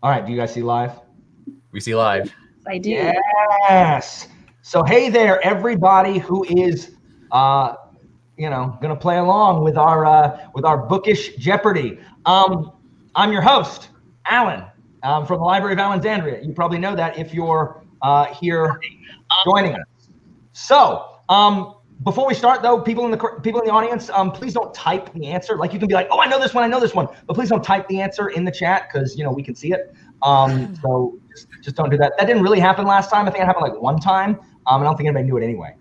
All right, do you guys see live? We see live. I do. Yes. So hey there, everybody who is, gonna play along with our bookish Jeopardy. I'm your host, Alan, from the Library of Alexandria. You probably know that if you're here joining us. So, before we start, though, people in the audience, please don't type the answer. Like, you can be like, "Oh, I know this one," but please don't type the answer in the chat because we can see it. So just don't do that. That didn't really happen last time. I think it happened like one time. I don't think anybody knew it anyway,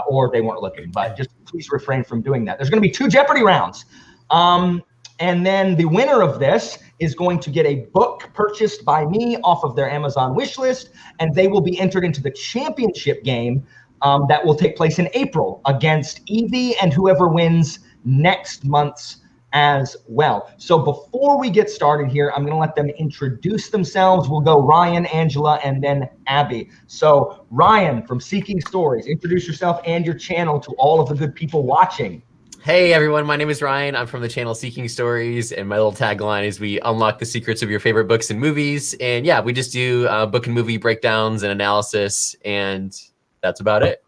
or they weren't looking. But just please refrain from doing that. There's going to be 2 Jeopardy rounds, and then the winner of this is going to get a book purchased by me off of their Amazon wish list, and they will be entered into the championship game. That will take place in April against Evie and whoever wins next month's as well. So before we get started here, I'm going to let them introduce themselves. We'll go Ryan, Angela, and then Abby. So Ryan from Seeking Stories, introduce yourself and your channel to all of the good people watching. Hey everyone, my name is Ryan. I'm from the channel Seeking Stories, and my little tagline is we unlock the secrets of your favorite books and movies. And yeah, we just do book and movie breakdowns and analysis, and that's about it.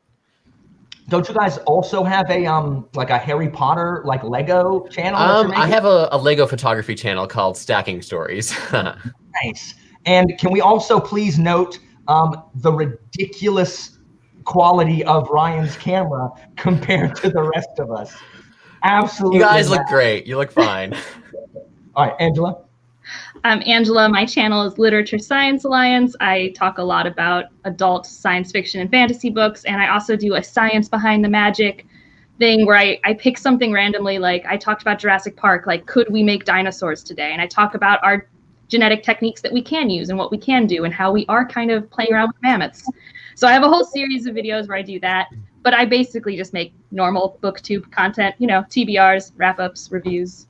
Don't you guys also have a like a Harry Potter like Lego channel? I have a Lego photography channel called Stacking Stories. Nice. And can we also please note the ridiculous quality of Ryan's camera compared to the rest of us? Absolutely. You guys look great. You look fine. All right, Angela. I'm Angela. My channel is Literature Science Alliance. I talk a lot about adult science fiction and fantasy books, and I also do a science behind the magic thing where I pick something randomly. Like I talked about Jurassic Park, like could we make dinosaurs today? And I talk about our genetic techniques that we can use and what we can do and how we are kind of playing around with mammoths. So I have a whole series of videos where I do that, but I basically just make normal booktube content, TBRs, wrap-ups, reviews.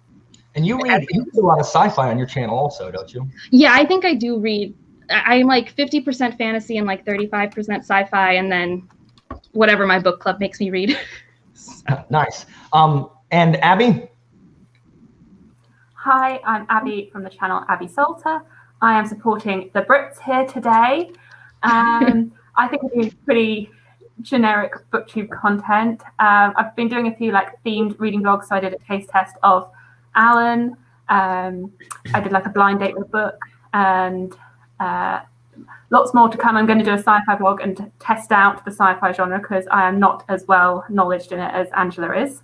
And you do a lot of sci-fi on your channel also, don't you? Yeah, I think I do read. I'm like 50% fantasy and like 35% sci-fi, and then whatever my book club makes me read. Nice. And Abby? Hi, I'm Abby from the channel Abby Salter. I am supporting the Brits here today. I think I do pretty generic booktube content. I've been doing a few like themed reading vlogs, so I did a taste test of Alan. I did like a blind date with a book, and lots more to come. I'm going to do a sci-fi vlog and test out the sci-fi genre because I am not as well knowledgeable in it as Angela is.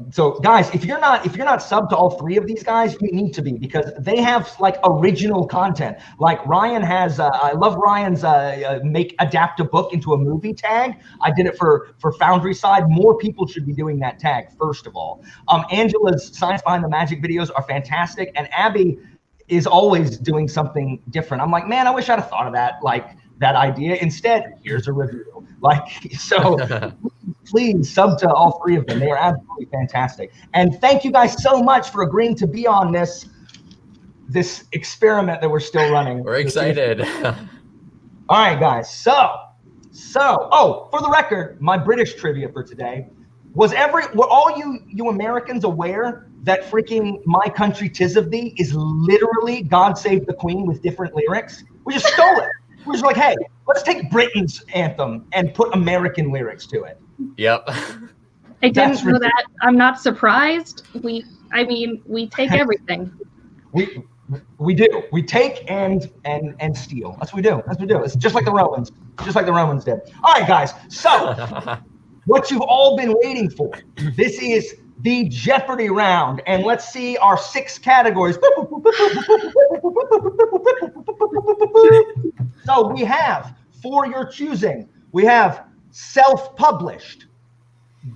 So guys, if you're not subbed to all 3 of these guys, you need to be, because they have like original content. Like Ryan has, I love Ryan's adapt a book into a movie tag. I did it for Foundry Side. More people should be doing that tag, first of all. Angela's Science Behind the Magic videos are fantastic, and Abby is always doing something different. I'm like, man, I wish I'd have thought of that idea. Instead, here's a review. So please sub to all 3 of them. They are absolutely fantastic. And thank you guys so much for agreeing to be on this experiment that we're still running. We're excited. All right, guys. So, for the record, my British trivia for today were all you Americans aware that freaking My Country 'Tis of Thee is literally God Save the Queen with different lyrics? We just stole it. We're just like, hey, let's take Britain's anthem and put American lyrics to it. Yep. I didn't know that. I'm not surprised. We take everything. We do. We take and steal. That's what we do. It's just like the Romans. Just like the Romans did. All right, guys. So what you've all been waiting for. This is the Jeopardy round, and let's see our 6 categories. So we have, for your choosing, we have self-published,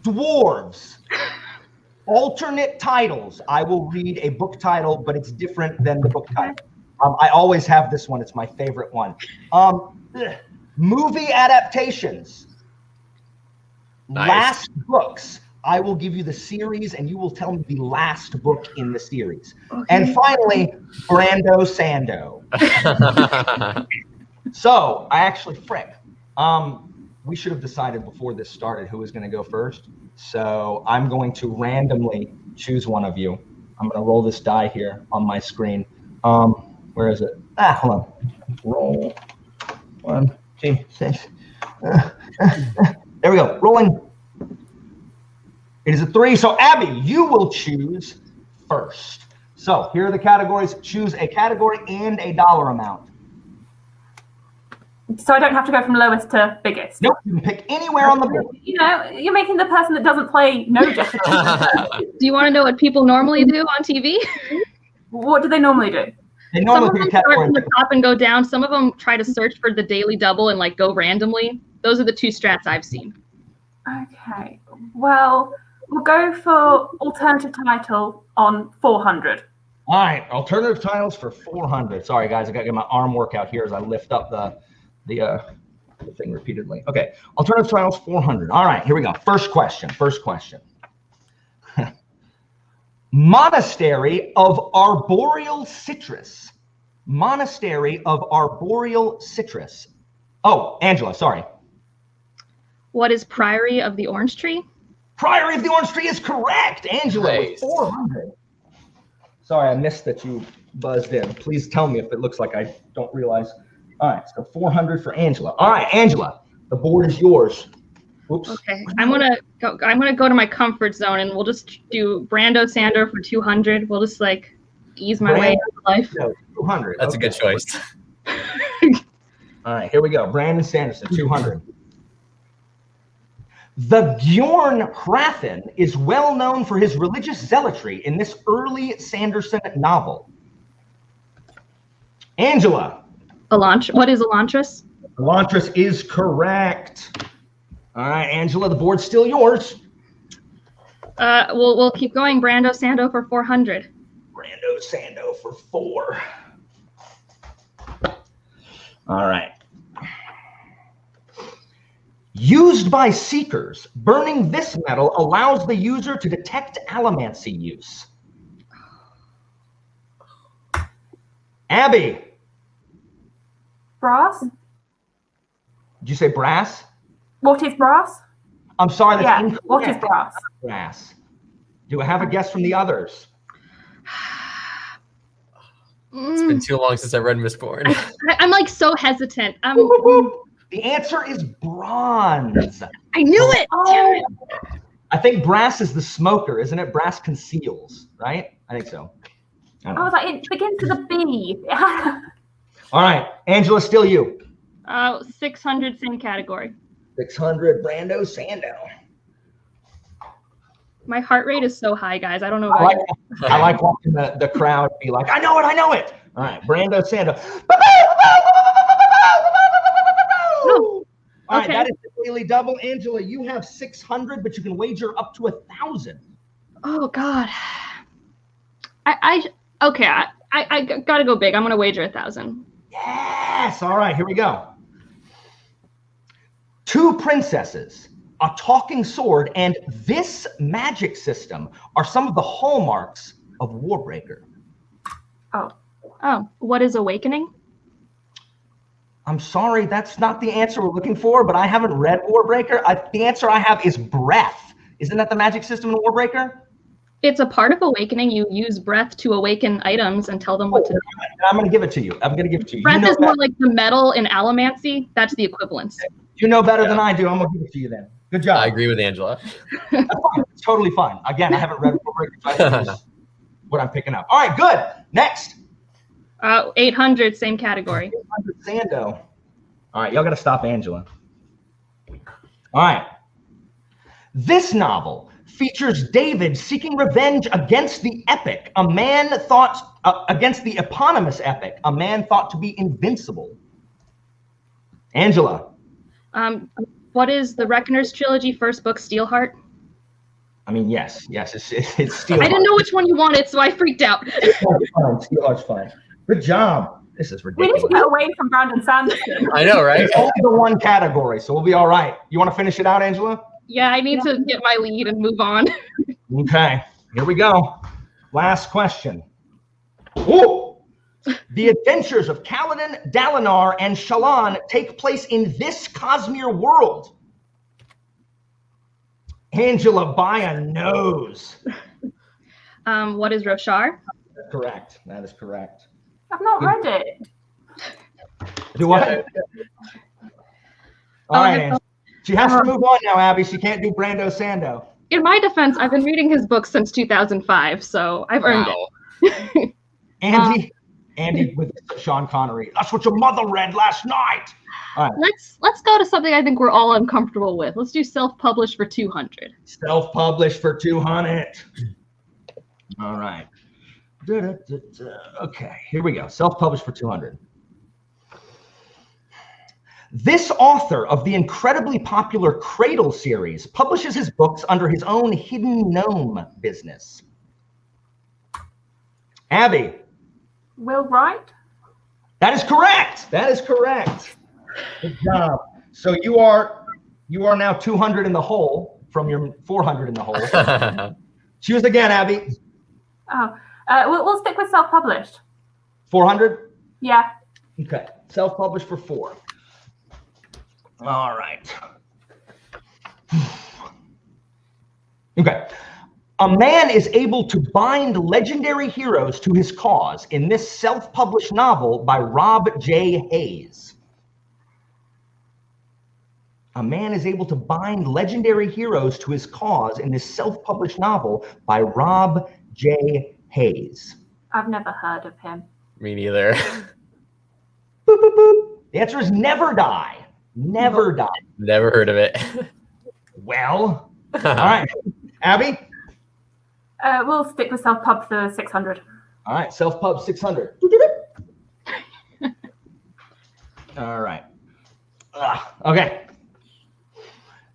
dwarves, alternate titles. I will read a book title, but it's different than the book title. I always have this one. It's my favorite one. Movie adaptations. Nice. Last books. I will give you the series, and you will tell me the last book in the series. Okay. And finally, Brando Sando. So I actually, we should have decided before this started who was going to go first. So I'm going to randomly choose one of you. I'm going to roll this die here on my screen. Where is it? Hold on. Roll. 1, 2, 6. There we go. Rolling. It is a 3. So Abby, you will choose first. So here are the categories. Choose a category and a dollar amount. So I don't have to go from lowest to biggest. Nope, you can pick anywhere on the board. You know, you're making the person that doesn't play know Jeopardy. Do you want to know what people normally do on TV? What do they normally do? They Some normally of them pick a start category. from the top and go down. Some of them try to search for the daily double and like go randomly. Those are the 2 strats I've seen. Okay. Well, we'll go for alternative title on 400. All right, alternative titles for 400. Sorry, guys, I got to get my arm workout here as I lift up the thing repeatedly. Okay, alternative titles 400. All right, here we go. First question. Monastery of Arboreal Citrus. Monastery of Arboreal Citrus. Oh, Angela, sorry. What is Priory of the Orange Tree? Priory of the Orange Tree is correct. Angela with Nice. 400. Sorry, I missed that you buzzed in. Please tell me if it looks like I don't realize. All right, so 400 for Angela. All right, Angela, the board is yours. Oops. Okay, I'm gonna go to my comfort zone, and we'll just do Brando Sandor for 200. We'll just like ease my way into life. No, 200. That's a good choice. All right, here we go. Brandon Sanderson, 200. The Bjorn Hrathen is well known for his religious zealotry in this early Sanderson novel. Angela. What is Elantris? Elantris is correct. All right, Angela, the board's still yours. We'll keep going. Brando Sando for 400. Brando Sando for 4. All right. Used by seekers, burning this metal allows the user to detect allomancy use. Abby. Brass? Did you say brass? What is brass? I'm sorry, that's Yeah, incorrect. what is brass? Brass. Do I have a guess from the others? It's been too long since I read Miss Bourne. I'm like so hesitant. The answer is bronze. I knew it. Damn it. I think brass is the smoker, isn't it? Brass conceals, right? I think so. I was like, it begins with a B. All right, Angela, still you. 600, same category. 600, Brando Sando. My heart rate is so high, guys. I don't know I about like watching the crowd be like, I know it. All right, Brando Sando. All right, Okay. that is the daily double. Angela, you have 600, but you can wager up to 1,000. Oh God. I gotta go big. I'm gonna wager 1,000. Yes. All right, here we go. 2 princesses, a talking sword, and this magic system are some of the hallmarks of Warbreaker. Oh, what is Awakening? I'm sorry, that's not the answer we're looking for, but I haven't read Warbreaker. The answer I have is breath. Isn't that the magic system in Warbreaker? It's a part of Awakening. You use breath to awaken items and tell them what to do. I'm going to give it to you. Breath is more like the metal in Allomancy. That's the equivalence. You know better than I do. I'm going to give it to you then. Good job. I agree with Angela. That's fine. It's totally fine. Again, I haven't read Warbreaker, so I think this is what I'm picking up. All right, good. Next. 800, same category. 800 Sando. All right, y'all got to stop Angela. All right. This novel features David seeking revenge against the epic, against the eponymous epic, a man thought to be invincible. Angela. What is the Reckoner's trilogy first book, Steelheart? I mean, yes, it's Steelheart. I didn't know which one you wanted, so I freaked out. Steelheart's fine. Good job. This is We ridiculous. need to get away from Brandon Sanderson. I know, right? It's only the one category, so we'll be all right. You want to finish it out, Angela? Yeah, I need to get my lead and move on. Okay, here we go. Last question. Ooh! The adventures of Kaladin, Dalinar, and Shallan take place in this Cosmere world. Angela, by a nose. What is Roshar? Correct. That is correct. I've not read it. Do what? All right, Angie. She has to move on now, Abby. She can't do Brando Sando. In my defense, I've been reading his books since 2005, so I've earned it. Andy with Sean Connery. That's what your mother read last night. All right. Let's go to something I think we're all uncomfortable with. Let's do self-published for 200. Self-published for 200. All right. Okay, here we go. Self-published for 200. This author of the incredibly popular Cradle series publishes his books under his own hidden gnome business. Abby. Will Wright? That is correct. That is correct. Good job. So you are now 200 in the hole from your 400 in the hole. Choose again, Abby. Oh, we'll stick with self-published. 400? Yeah. Okay. Self-published for 4. All right. Okay. A man is able to bind legendary heroes to his cause in this self-published novel by Rob J. Hayes. A man is able to bind legendary heroes to his cause in this self-published novel by Rob J. Hayes. I've never heard of him. Me neither. Boop, boop, boop. The answer is Never Die. Never Die. Never heard of it. Well, all right. Abby? We'll stick with self-pub for 600. All right, self-pub 600. All right. Okay.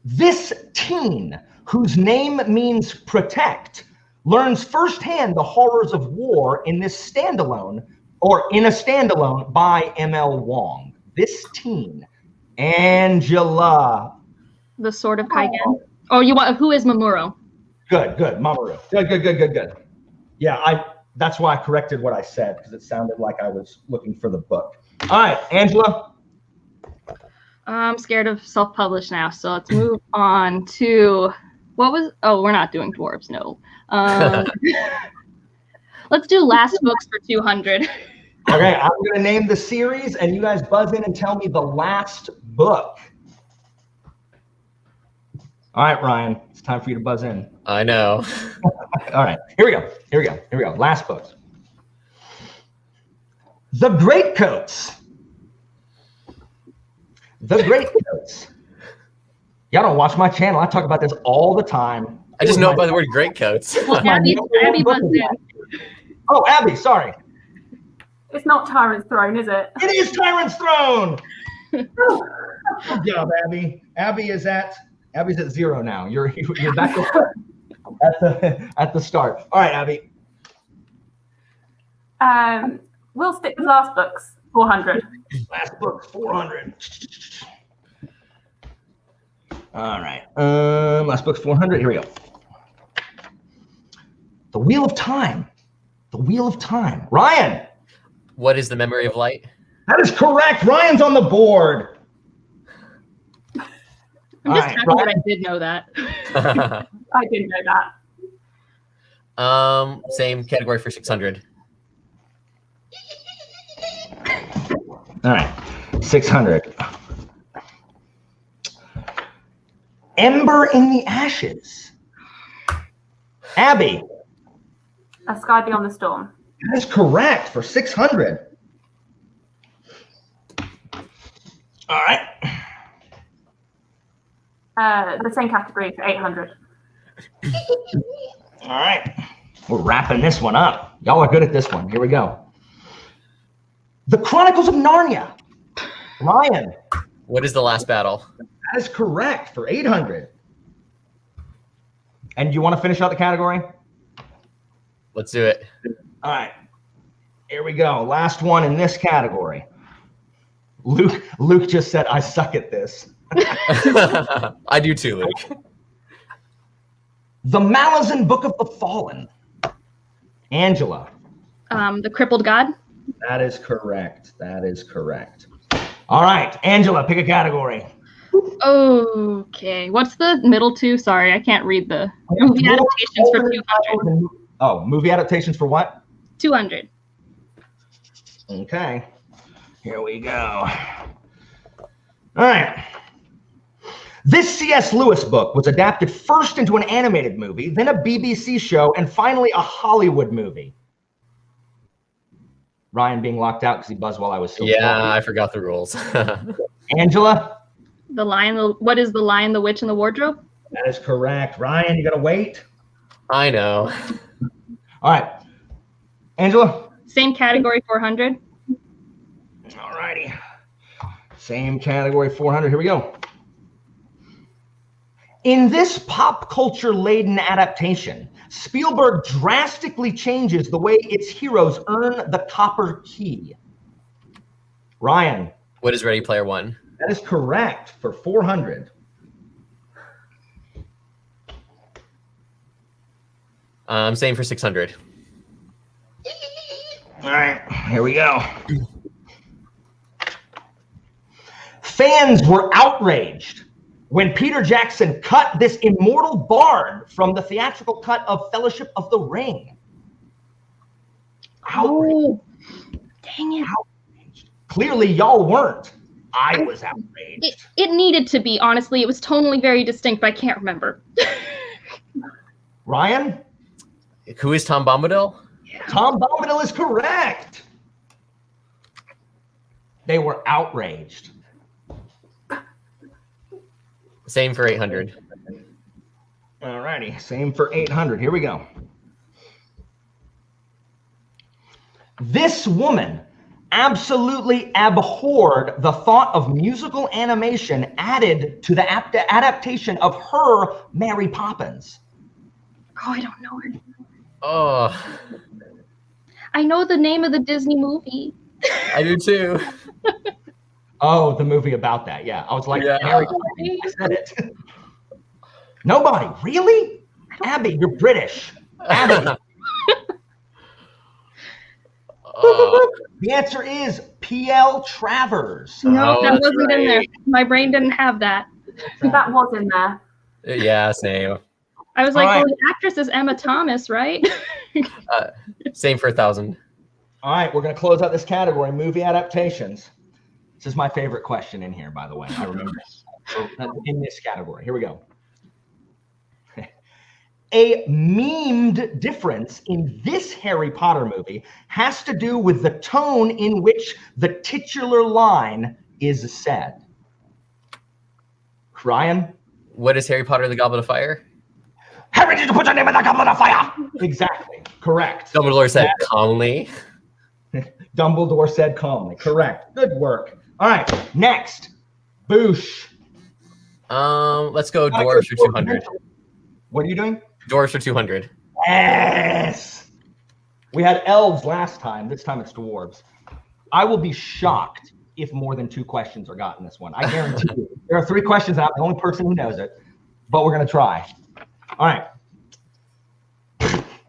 This teen, whose name means protect, learns firsthand the horrors of war in a standalone by M.L. Wong. This teen, Angela. The Sword of Kaigen. Oh, who is Mamoru? Good, Mamoru. Good. Yeah, that's why I corrected what I said, because it sounded like I was looking for the book. All right, Angela. I'm scared of self-published now, so let's move on to we're not doing dwarves, no. Let's do last books for 200. Okay, I'm gonna name the series and you guys buzz in and tell me the last book. All right, Ryan, it's time for you to buzz in. I know. All right, here we go. Last books. The Greatcoats. The Greatcoats. Y'all don't watch my channel. I talk about this all the time. I just know it by the word greatcoats. Well, Abby buzzed in. Oh, Abby, sorry. It's not Tyrant's Throne, is it? It is Tyrant's Throne. Good job, Abby. Abby's at 0 now. You're back at the start. All right, Abby. We'll stick with last books, 400. Last books, 400. All right. Last book's 400. Here we go. The Wheel of Time. The Wheel of Time. Ryan. What is the Memory of Light? That is correct. Ryan's on the board. I'm just happy that I did know that. I didn't know that. Same category for 600. All right. 600. Ember in the Ashes. Abby. A Sky Beyond the Storm. That is correct for 600. All right. The same category for 800. All right. We're wrapping this one up. Y'all are good at this one. Here we go. The Chronicles of Narnia. Ryan. What is The Last Battle? That is correct for 800. And you want to finish out the category? Let's do it. All right. Here we go. Last one in this category. Luke just said, I suck at this. I do too, Luke. The Malazan Book of the Fallen. Angela. The Crippled God. That is correct. All right. Angela, pick a category. Okay. What's the middle two? Sorry, I can't read the movie adaptations for 200. Oh, movie adaptations for what? 200. Okay. Here we go. All right. This C.S. Lewis book was adapted first into an animated movie, then a BBC show, and finally a Hollywood movie. Ryan being locked out because he buzzed while I was still talking. I forgot the rules. Angela? The Lion, what is The Lion, the Witch, and the Wardrobe? That is correct. Ryan, you got to wait. I know. All right. Angela? Same category, 400. All righty. Same category, 400. Here we go. In this pop culture-laden adaptation, Spielberg drastically changes the way its heroes earn the copper key. Ryan. What is Ready Player One? That is correct for 400. Same for 600. All right, here we go. Fans were outraged when Peter Jackson cut this immortal bard from the theatrical cut of Fellowship of the Ring. Oh, dang it. Outraged. Clearly, y'all weren't. I was outraged. It needed to be, honestly. It was tonally very distinct, but I can't remember. Ryan? Who is Tom Bombadil? Tom Bombadil is correct. They were outraged. Same for 800. All righty, same for 800. Here we go. This woman absolutely abhorred the thought of musical animation added to the adaptation of her Mary Poppins. Oh, I don't know her. Oh, I know the name of the Disney movie. I do too. Oh, the movie about that. Yeah, I was like, Yeah. Mary Poppins. I said it. Nobody, really? Abby, you're British. Abby. The answer is P.L. Travers. No, Oh, that that's wasn't in there. right. My brain didn't have that. That was in there. Yeah, same. I was like, All right. well, the actress is Emma Thomas, right? Same for 1,000. All right, we're going to close out this category, movie adaptations. This is my favorite question in here, by the way. I remember in this category. Here we go. A memed difference in this Harry Potter movie has to do with the tone in which the titular line is said. Ryan? What is Harry Potter and the Goblet of Fire? Harry, did you put your name in the goblet of fire? Exactly. Correct. Dumbledore said calmly. Dumbledore said calmly. Correct. Good work. All right. Next. Boosh. Let's go dwarves for 200. What are you doing? Dwarves for 200. Yes. We had elves last time. This time it's dwarves. I will be shocked if more than 2 questions are got in this one. I guarantee you. There are 3 questions. I'm the only person who knows it, but we're going to try. All right.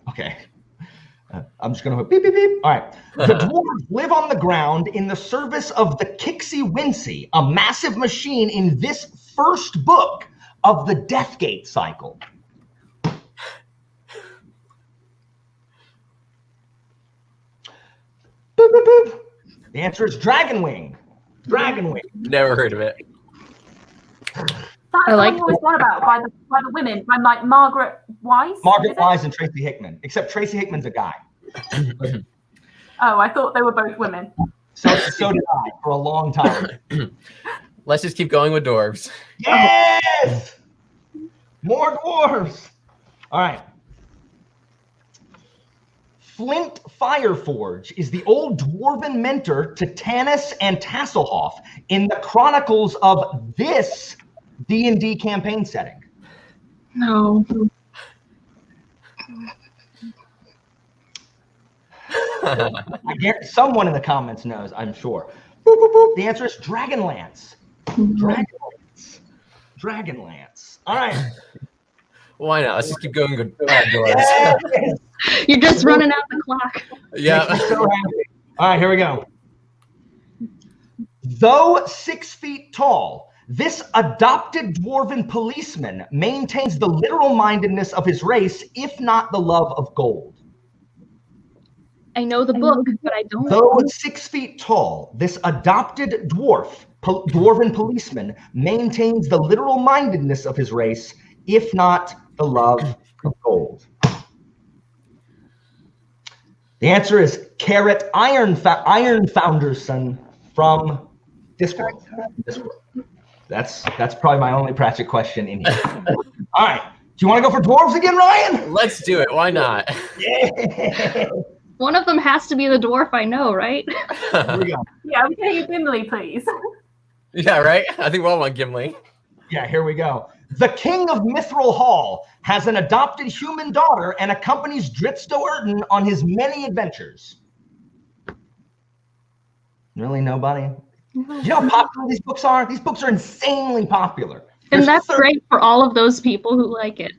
Okay. I'm just going to beep, beep, beep. All right. The dwarves live on the ground in the service of the Kixie Wincy, a massive machine in this first book of the Deathgate cycle. Boop, boop, boop. The answer is Dragonwing. Dragonwing. Never heard of it. That's I the like one you always want about by the women, by like Margaret Wise. Margaret is it? Wise and Tracy Hickman, except Tracy Hickman's a guy. Oh, I thought they were both women. So did I for a long time. Let's just keep going with dwarves. Yes! More dwarves. All right. Flint Fireforge is the old dwarven mentor to Tanis and Tasselhoff in the chronicles of this D&D campaign setting. No. I guarantee someone in the comments knows, I'm sure. Boop, boop, boop. The answer is Dragonlance. Dragonlance. Dragonlance. All right. Why not? Let's just keep going with dwarves. Yes. You're just running out the clock. Yeah. Makes me so happy. All right, here we go. Though 6 feet tall, this adopted dwarven policeman maintains the literal mindedness of his race, if not the love of gold. I know the book, but I don't. Though 6 feet tall, this adopted dwarven policeman maintains the literal mindedness of his race, if not the love of gold. The answer is Carrot Iron Founderson from Discworld. That's probably my only Pratchett question in here. All right. Do you want to go for dwarves again, Ryan? Let's do it. Why not? Yeah. One of them has to be the dwarf I know, right? Here we go. Yeah, I'm getting a Gimli, please. Yeah, right? I think we all want Gimli. Yeah, here we go. The King of Mithril Hall has an adopted human daughter and accompanies Dritz Do'Urden on his many adventures. Really, nobody? You know how popular these books are? These books are insanely popular. And that's great for all of those people who like it.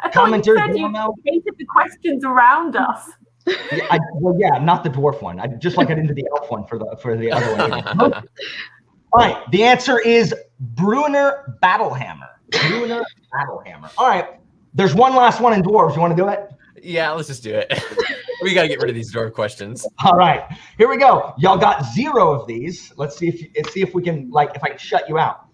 I thought you said you hated the questions around us. Yeah, not the dwarf one. I just like I didn't do the elf one for the other one. All right, the answer is Bruenor Battlehammer. Bruenor Battlehammer. All right, there's one last one in dwarves. You want to do it? Yeah, let's just do it. We got to get rid of these dwarf questions. All right, here we go. Y'all got 0 of these. Let's see if we can, if I can shut you out.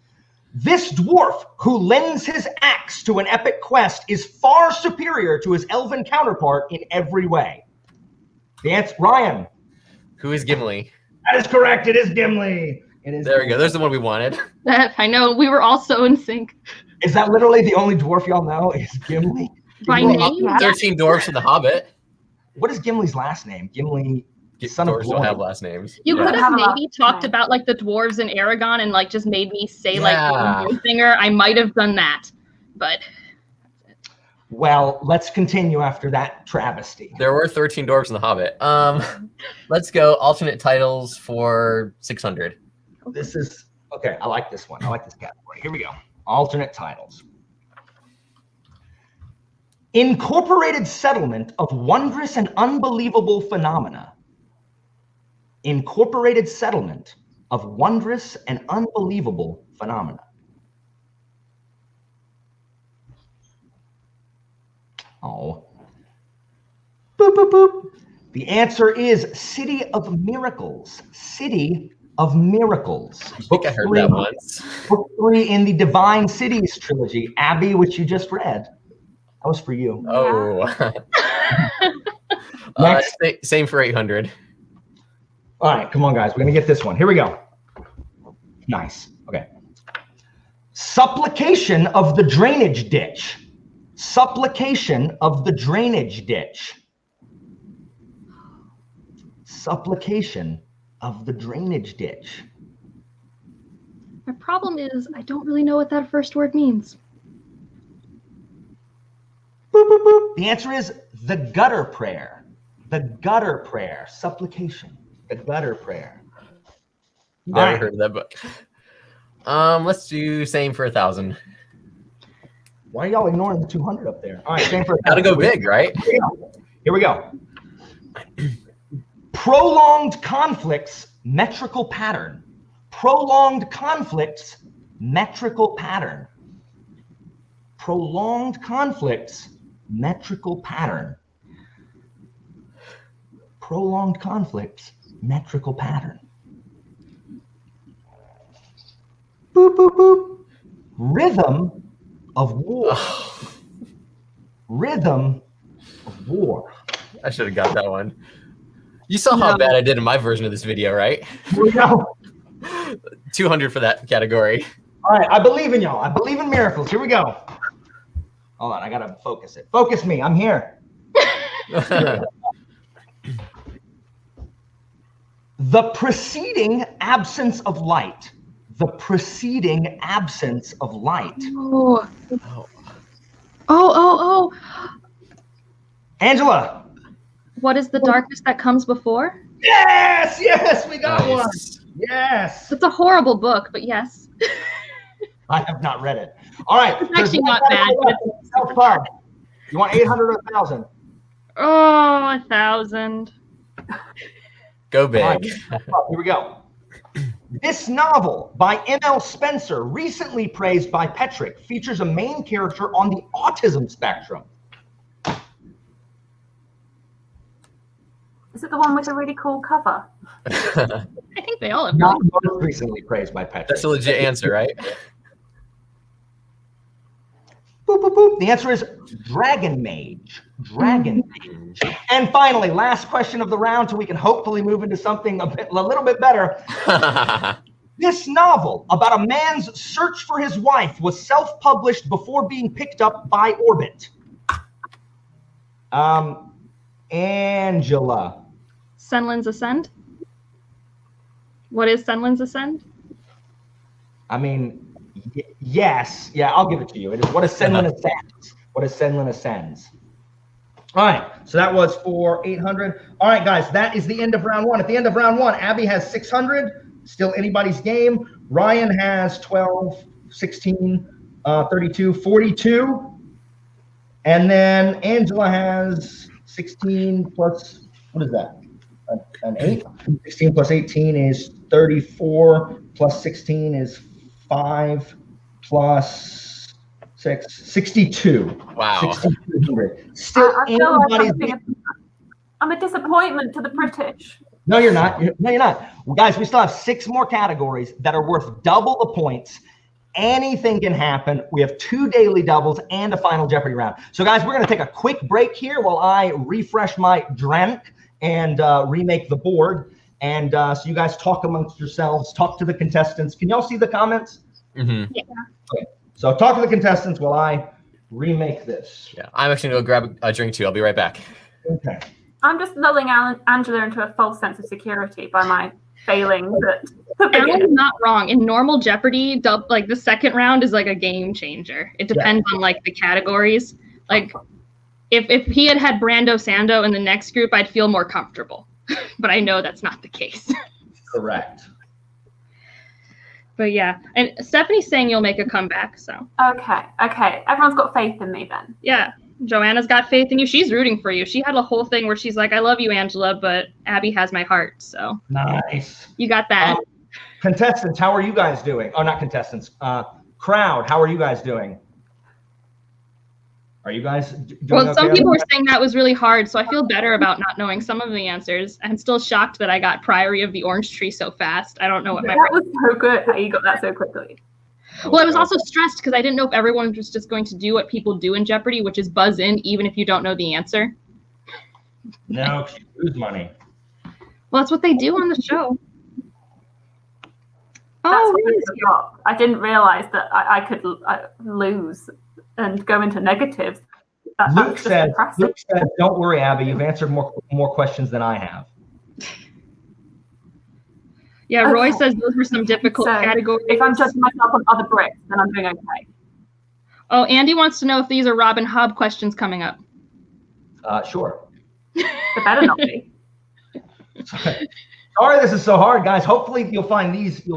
This dwarf who lends his axe to an epic quest is far superior to his elven counterpart in every way. The answer, Ryan. Who is Gimli? That is correct. It is Gimli. It is. There we go. There's the one we wanted. I know. We were all so in sync. Is that literally the only dwarf y'all know? Is Gimli? By name? 13 dwarfs from the Hobbit. What is Gimli's last name? Gimli, son of Dwarves don't have last names. You could Yeah. have maybe talked about the dwarves in Aragon and just made me say Yeah. singer. I might have done that, but Well, let's continue after that travesty. There were 13 dwarves in the Hobbit. Let's go alternate titles for 600. This is okay. I like this one. I like this category. Here we go. Alternate titles. Incorporated settlement of wondrous and unbelievable phenomena. Incorporated settlement of wondrous and unbelievable phenomena. Oh. Boop, boop, boop. The answer is City of Miracles. City of Miracles. I think I heard that once. Book 3 in the Divine Cities trilogy. Abby, which you just read. That was for you. Oh. Next. Same for 800. All right, come on, guys. We're going to get this one. Here we go. Nice. Okay. Supplication of the drainage ditch. Supplication of the drainage ditch. Supplication of the drainage ditch. my problem is I don't really know what that first word means. Boop, boop, boop. The answer is the gutter prayer. The gutter prayer. Supplication. The gutter prayer. Never heard of that book. Let's do same for 1,000. Why are y'all ignoring the 200 up there? All right, same for 1,000. Gotta go big, right? Here we go. Prolonged conflicts, metrical pattern. Prolonged conflicts, metrical pattern. Prolonged conflicts, metrical pattern. Prolonged conflicts, metrical pattern. Boop, boop, boop. Rhythm of war. Rhythm of war. I should have got that one. You saw how bad I did in my version of this video, right? Here we go. 200 for that category. All right, I believe in y'all. I believe in miracles. Here we go. Hold on, I gotta focus it. Focus me, I'm here. The preceding absence of light. The preceding absence of light. Oh. Angela. What is the darkness that comes before? Yes, we got one. Yes. It's a horrible book, but yes. I have not read it. All right. It's actually not bad. But you want 800 or 1,000? Oh, 1,000. Go big. Right, here we go. This novel by M.L. Spencer, recently praised by Petrick, features a main character on the autism spectrum. Is it the one with a really cool cover? I think they all have. Not most recently praised by Patrick. That's a legit answer, right? Boop, boop, boop. The answer is Dragon Mage. Dragon Mage. And finally, last question of the round, so we can hopefully move into something a little bit better. This novel about a man's search for his wife was self-published before being picked up by Orbit. Angela. Senlin's Ascend? What is Senlin's Ascend? I mean, yes. Yeah, I'll give it to you. It is What is Senlin Ascends? What is Senlin Ascends? All right, so that was for 800. All right, guys, that is the end of round one. At the end of round one, Abby has 600. Still anybody's game. Ryan has 12, 16, 32, 42. And then Angela has 16 plus, what is that? An 8? 16 plus 18 is 34, plus 16 is 5, plus 6, 62. Wow. 6,200. Still anybody's. I'm a disappointment to the British. No, you're not. No, you're not. Well, guys, we still have 6 more categories that are worth double the points. Anything can happen. We have 2 daily doubles and a final Jeopardy round. So, guys, we're going to take a quick break here while I refresh my drink and remake the board. And so you guys talk amongst yourselves, talk to the contestants. Can y'all see the comments? Mm-hmm. Yeah. Okay. So talk to the contestants while I remake this. Yeah, I'm actually going to go grab a drink too. I'll be right back. Okay. I'm just lulling Angela into a false sense of security by my failing at the beginning. Alan's not wrong. In normal Jeopardy, like the second round is like a game changer. It depends on like the categories. Like if he had Brando Sando in the next group, I'd feel more comfortable. But I know that's not the case. Correct. But yeah, and Stephanie's saying you'll make a comeback. So Okay. Everyone's got faith in me then. yeah, Joanna's got faith in you. She's rooting for you. She had a whole thing where she's like, "I love you, Angela, but Abby has my heart." So Nice. you got that. Contestants, how are you guys doing? Oh, not contestants. Crowd, how are you guys doing? Are you guys doing Well, some okay? people were saying that was really hard, so I feel better about not knowing some of the answers. I'm still shocked that I got Priory of the Orange Tree so fast. I don't know what my That was so good how you got that so quickly. Well, I was also stressed because I didn't know if everyone was just going to do what people do in Jeopardy, which is buzz in even if you don't know the answer. No, you lose money. Well, that's what they do on the show. That's Oh, what really? I forgot. I didn't realize that I could lose and go into negatives. Luke said, "Don't worry, Abby. You've answered more questions than I have." Yeah, Roy Okay. says those were some difficult So, categories. if I'm judging myself on other Brits, then I'm doing okay. Oh, Andy wants to know if these are Robin Hobb questions coming up. Sure. They better not be. Sorry, this is so hard, guys. Hopefully, you'll find these a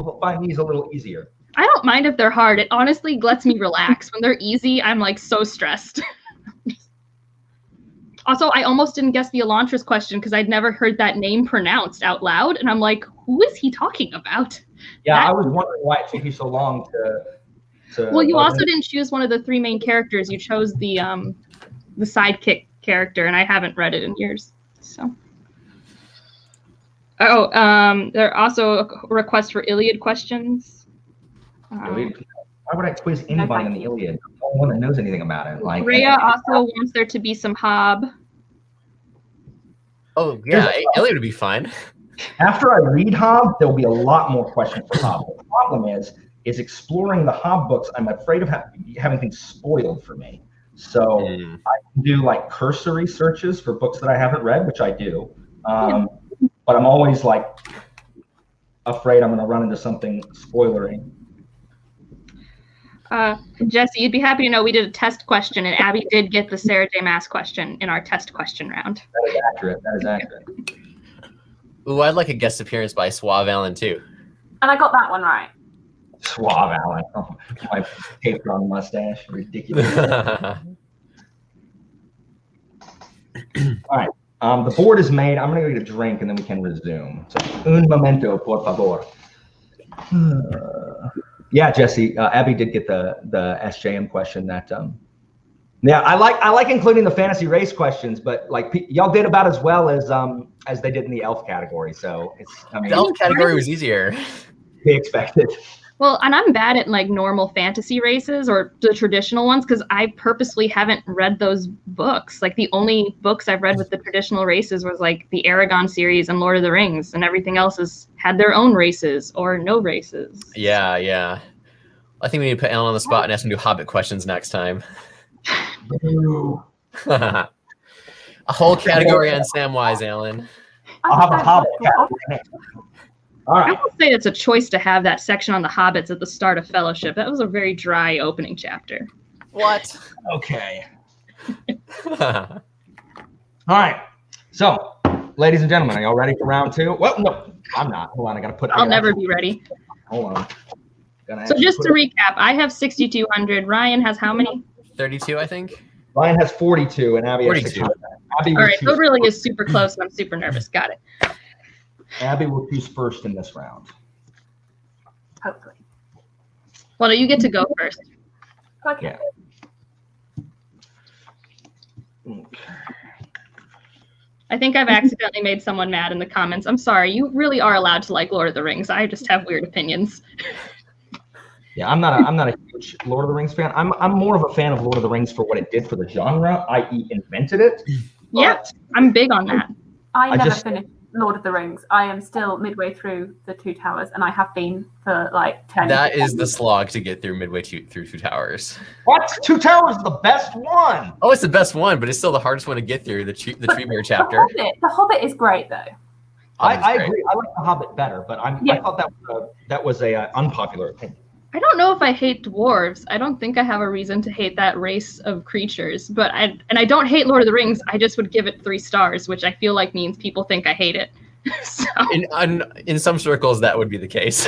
little easier. I don't mind if they're hard. It honestly lets me relax. When they're easy, I'm like so stressed. Also, I almost didn't guess the Elantris question because I'd never heard that name pronounced out loud. And I'm like, who is he talking about? Yeah, I was wondering why it took you so long to Well, you also didn't choose one of the 3 main characters. You chose the sidekick character, and I haven't read it in years. So. Oh, there are also requests for Iliad questions. Why would I quiz anybody on the Iliad? No one that knows anything about it. Like Rhea also wants there to be some Hobb. Oh, yeah, Elliot would be fine. After I read Hobb, there'll be a lot more questions for Hobb. The problem is exploring the Hobb books. I'm afraid of having things spoiled for me. So I can do like cursory searches for books that I haven't read, which I do. But I'm always like afraid I'm going to run into something spoilery. Jesse, you'd be happy to know we did a test question, and Abby did get the Sarah J. Maas question in our test question round. That is accurate. That is accurate. Ooh, I'd like a guest appearance by Suave Allen too. And I got that one right. Suave Allen. Oh, my taped on mustache. Ridiculous. All right. The board is made. I'm going to go get a drink, and then we can resume. So, un momento, por favor. Yeah, Jesse. Abby did get the SJM question that Yeah, I like including the fantasy race questions, but like y'all did about as well as they did in the elf category. So it's The elf category was easier. They expected. Well, and I'm bad at like normal fantasy races or the traditional ones because I purposely haven't read those books. Like the only books I've read with the traditional races was like the Aragon series and Lord of the Rings, and everything else has had their own races or no races. Yeah, yeah. I think we need to put Alan on the spot and ask him to do Hobbit questions next time. A whole category on Samwise, Alan. I'll have a Hobbit category. All right. I will say it's a choice to have that section on the Hobbits at the start of Fellowship. That was a very dry opening chapter. What? Okay. All right. So, ladies and gentlemen, are y'all ready for round two? Well, no, I'm not. Hold on, I gotta put. I'll never be ready. Hold on. So just to recap, I have 6,200. Ryan has how many? 32, I think. Ryan has 42, and Abby has 42. 600. Abby All right, so it really is super close, and I'm super nervous. Got it. Abby will choose first in this round. Hopefully. Well, you get to go first. Okay. Yeah. I think I've accidentally made someone mad in the comments. I'm sorry. You really are allowed to like Lord of the Rings. I just have weird opinions. Yeah, I'm not a huge Lord of the Rings fan. I'm more of a fan of Lord of the Rings for what it did for the genre, i.e., invented it. Yeah, I'm big on that. I never finished Lord of the Rings. I am still midway through the Two Towers, and I have been for like 10 years. That is the slog to get through midway through Two Towers. What? Two Towers is the best one. Oh, it's the best one, but it's still the hardest one to get through, the Treebeard chapter. The Hobbit is great, though. I agree. I like The Hobbit better, but I thought that was a unpopular opinion. I don't know if I hate dwarves. I don't think I have a reason to hate that race of creatures. But I don't hate Lord of the Rings. I just would give it 3 stars, which I feel like means people think I hate it. So. In some circles, that would be the case.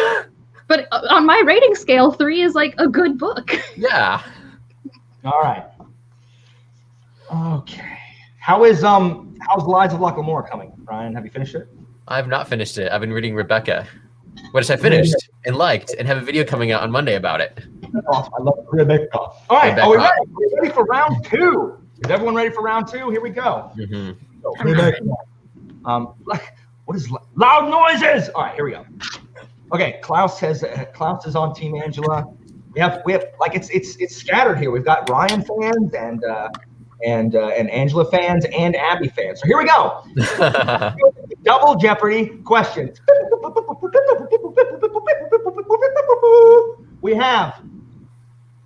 But on my rating scale, 3 is like a good book. Yeah. All right. Okay. How's Lies of Lochlamore coming, Brian? Have you finished it? I have not finished it. I've been reading Rebecca, which I finished and liked, and have a video coming out on Monday about it. Awesome. I love Rebecca. All right. Rebecca. Are we ready? We're ready for round 2. Is everyone ready for round 2? Here we go. Mm-hmm. So, Rebecca. What is loud noises? All right, here we go. Okay, Klaus is on Team Angela. We have like it's scattered here. We've got Ryan fans and Angela fans and Abby fans. So here we go. Double Jeopardy questions. We have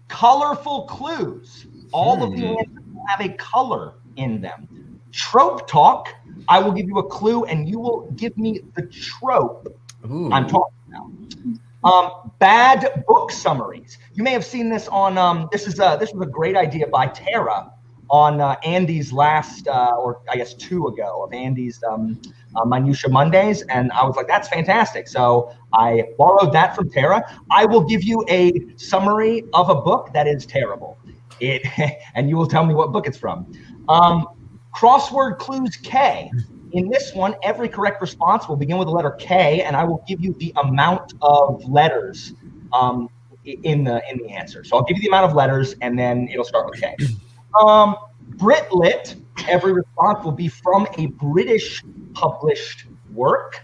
colorful clues. All of the answers have a color in them. Trope talk. I will give you a clue, and you will give me the trope I'm talking about. Bad book summaries. You may have seen this on. This was a great idea by Tara on Andy's last, or I guess 2 ago, of Andy's Minutia Mondays, and I was like, that's fantastic. So I borrowed that from Tara. I will give you a summary of a book that is terrible. And you will tell me what book it's from. Crossword Clues K. In this one, every correct response will begin with the letter K, and I will give you the amount of letters in the answer. So I'll give you the amount of letters, and then it'll start with K. Britlit. Every response will be from a British published work,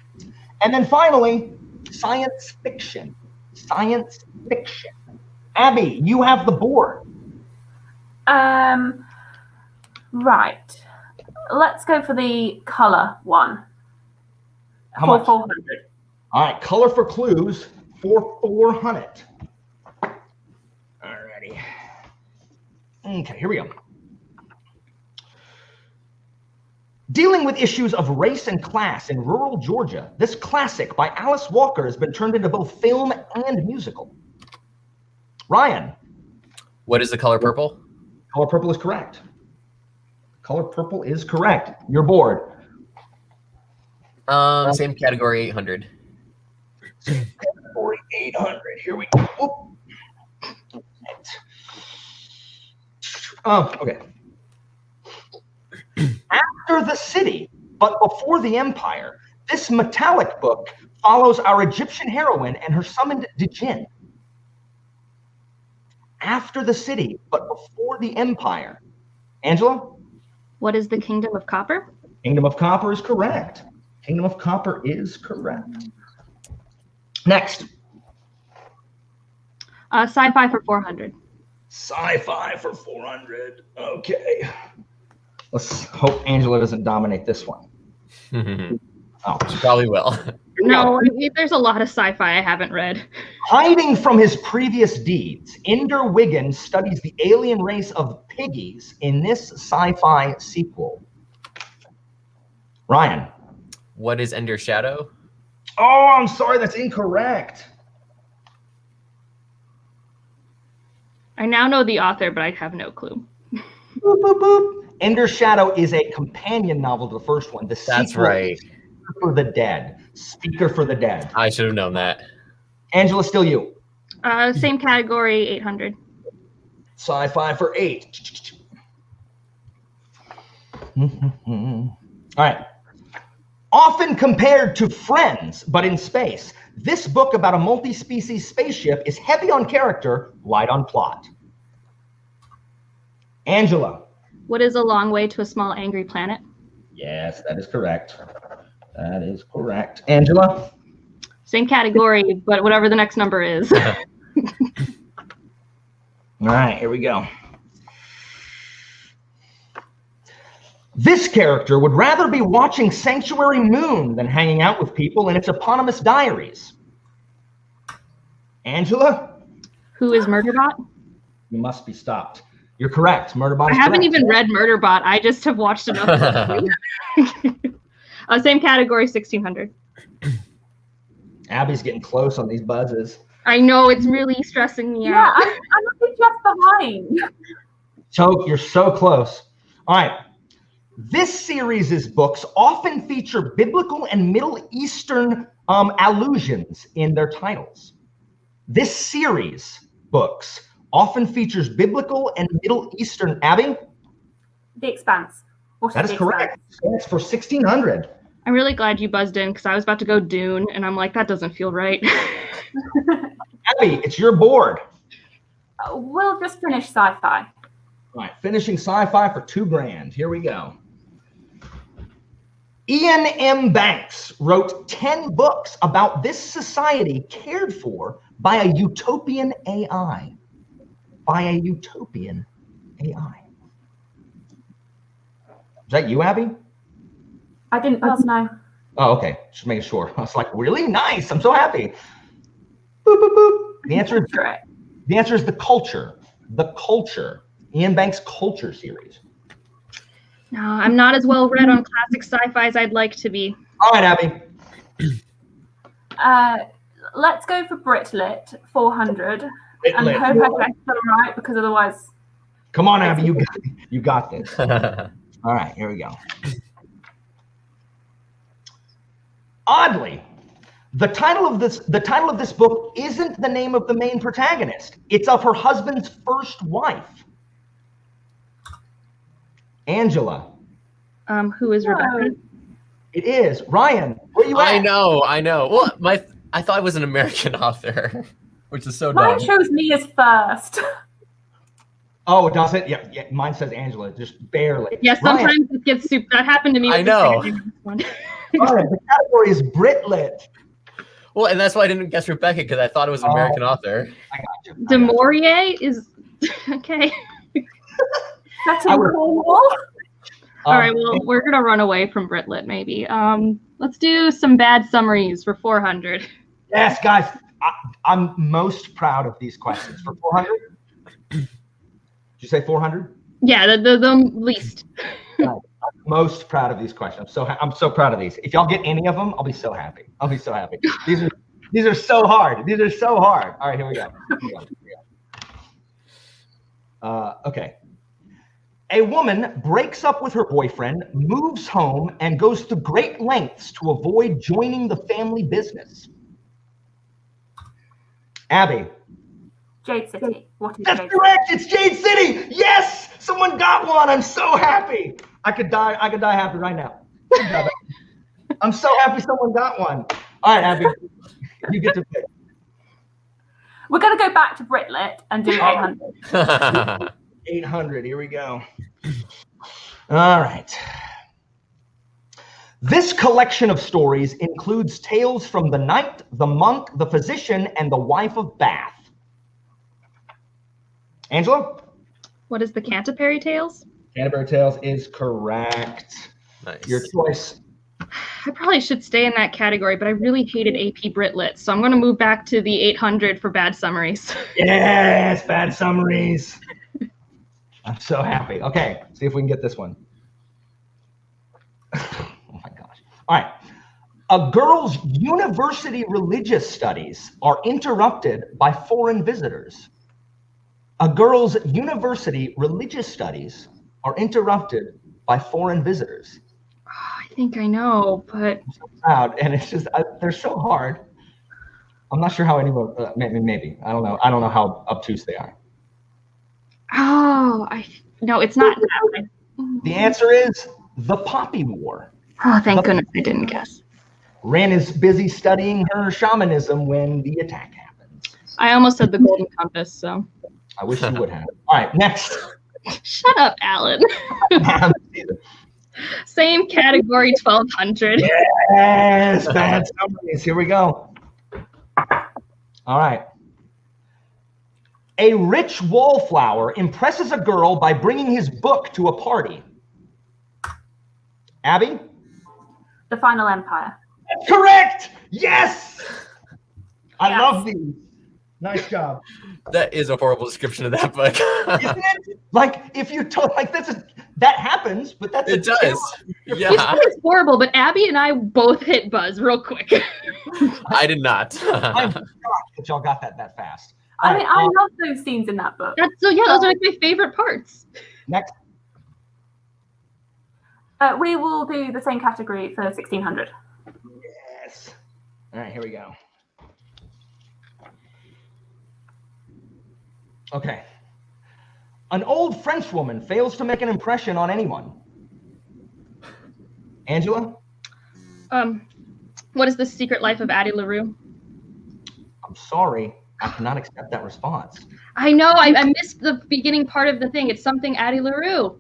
and then finally, science fiction. Science fiction. Abby, you have the board. Right. Let's go for the color one. How much? 400. All right, color for clues for 400. Alrighty. Okay, here we go. Dealing with issues of race and class in rural Georgia, this classic by Alice Walker has been turned into both film and musical. Ryan. What is the color purple? Color purple is correct. Color purple is correct. You're bored. Same category, 800. Category 800. Here we go. Okay. After the city, but before the empire, this metallic book follows our Egyptian heroine and her summoned djinn. After the city, but before the empire, Angela? What is the Kingdom of Copper? Kingdom of Copper is correct. Kingdom of Copper is correct. Next. Sci-Fi for 400. Sci-Fi for 400. Okay. Let's hope Angela doesn't dominate this one. Oh, she probably will. No, there's a lot of sci-fi I haven't read. Hiding from his previous deeds, Ender Wiggin studies the alien race of piggies in this sci-fi sequel. Ryan. What is Ender's Shadow? Oh, I'm sorry, that's incorrect. I now know the author, but I have no clue. Boop, boop, boop. Ender's Shadow is a companion novel to the first one. That's right. Speaker for the Dead. Speaker for the Dead. I should have known that. Angela, still you. Same category, 800. Sci-Fi for 8. All right. Often compared to Friends, but in space, this book about a multi-species spaceship is heavy on character, light on plot. Angela. What is A Long Way to a Small Angry Planet? Yes, that is correct. That is correct. Angela. Same category, but whatever the next number is. All right, here we go. This character would rather be watching Sanctuary Moon than hanging out with people in its eponymous diaries. Angela? Who is Murderbot? You must be stopped. You're correct. Murderbot is I haven't correct. even read Murderbot. I just have watched enough. Same category, 1600. Abby's getting close on these buzzes. I know, it's really stressing me Yeah, out. I'm actually just behind. So you're so close. All right. This series' books often feature biblical and Middle Eastern allusions in their titles. This series' books often features biblical and Middle Eastern. Abby? The Expanse. What That is The correct. Expanse? It's for 1600. I'm really glad you buzzed in because I was about to go Dune, and I'm like, that doesn't feel right. Abby, it's your board. We'll just finish sci-fi. All right, finishing sci-fi for $2,000. Here we go. Ian M. Banks wrote 10 books about this society cared for by a utopian AI. By a utopian AI. Is that you, Abby? I didn't pass no. Oh, okay. Just making sure. I was like, really nice. I'm so happy. Boop, boop, boop. The answer is Correct. The Culture. The Culture. Ian Banks' Culture series. No, I'm not as well read on classic sci-fi as I'd like to be. All right, Abby. Let's go for Britlit, 400. And Britlit. hope I get it all right, because otherwise... Come on, Abby. You got this. All right, here we go. Oddly, the title of this book isn't the name of the main protagonist. It's of her husband's first wife. Angela. Who is Rebecca? It is. Ryan, where you at? I know. Well, I thought it was an American author, which is so Mine dumb. shows me as first. Oh, does it? Yeah, mine says Angela, just barely. Yeah, sometimes it gets super. That happened to me. With I know. Ryan, the category is Britlit. Well, and that's why I didn't guess Rebecca, because I thought it was an American author. I got you. De Maurier is okay. That's in Cornwall. All right, well, we're gonna run away from Britlit maybe. Let's do some bad summaries for 400. Yes, guys, I'm most proud of these questions. For 400? Did you say 400? Yeah, the least. I'm most proud of these questions. I'm so proud of these. If y'all get any of them, I'll be so happy. I'll be so happy. These are so hard. These are so hard. All right, here we go. Okay. A woman breaks up with her boyfriend, moves home, and goes to great lengths to avoid joining the family business. Abby. Jade City. What is That's Jade correct. It's Jade City. Yes, someone got one. I'm so happy. I could die happy right now. I'm so happy someone got one. All right, Abby, you get to pick. We're going to go back to Britlit and do 800. 800. Here we go. All right. This collection of stories includes tales from the knight, the monk, the physician, and the wife of Bath. Angela? What is the Canterbury Tales? Canterbury Tales is correct. Nice. Your choice. I probably should stay in that category, but I really hated AP Brit Lit, so I'm going to move back to the 800 for bad summaries. Yes, bad summaries. I'm so happy. Okay, see if we can get this one. Oh my gosh. All right. A girl's university religious studies are interrupted by foreign visitors. A girl's university religious studies are interrupted by foreign visitors. I think I know, but I'm so proud, and it's just they're so hard. I'm not sure how anyone. Maybe I don't know. I don't know how obtuse they are. no, it's not. The answer is the Poppy War. Oh, thank goodness I didn't guess. Ran is busy studying her shamanism when the attack happens. I almost said the Golden Compass, so. I wish you would have. All right, next. Shut up, Alan. Same category, 1200. Yes, bad summaries. Here we go. All right. A rich wallflower impresses a girl by bringing his book to a party. Abby? The Final Empire. Correct! Yes! I Yes. love these. Nice job. That is a horrible description of that book. Isn't it? Like, if you told, like, that happens, but that's It a does. You Yeah, said it's horrible, but Abby and I both hit buzz real quick. I did not. I'm shocked that y'all got that fast. I All mean, right, I love those scenes in that book. Those are like my favorite parts. next. We will do the same category for 1600. Yes. All right, here we go. Okay. An old French woman fails to make an impression on anyone. Angela? What is the secret life of Addie LaRue? I'm sorry. I cannot accept that response. I know, I missed the beginning part of the thing. It's something Addie LaRue.